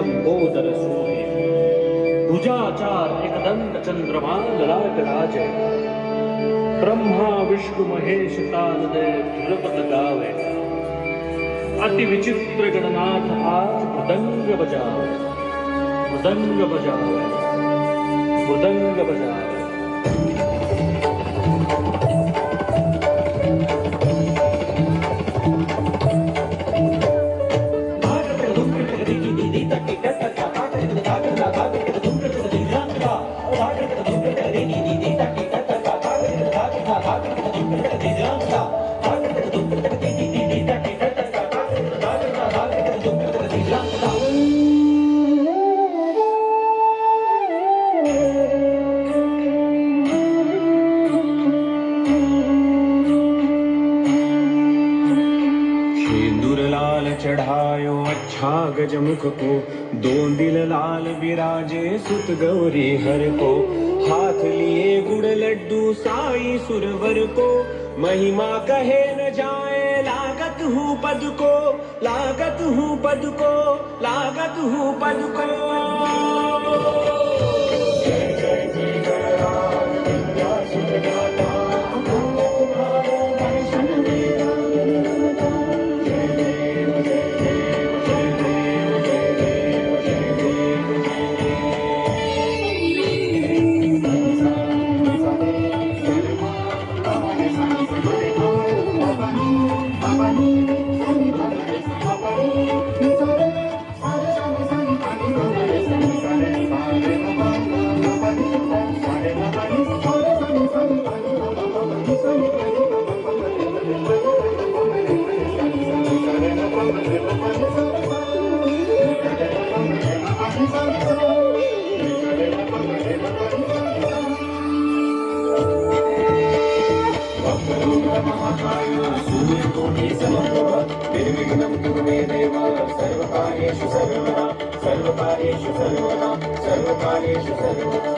लंबोदर सोहे भुजाचार एकदंत चंद्रमा ललाट राज ब्रह्मा विष्णु महेश तानदय ध्रुपद गावे अति विचित्र गणनाथ आज मृदंग बजावे मृदंग बजावे मृदंग बजावे। चढ़ायो अच्छा गजमुख को दोंदिल लाल विराजे सुत गौरी हर को हाथ लिए गुड़ लड्डू साई सुरवर को महिमा कहे न जाए लागत हूँ पद को लागत हूँ पद को लागत हूँ पद को। निर्विघ्नं कुरु मे देव सर्वकार्येषु सर्वदा सर्वकार्येषु सर्वदा सर्वकार्येषु सर्वदा।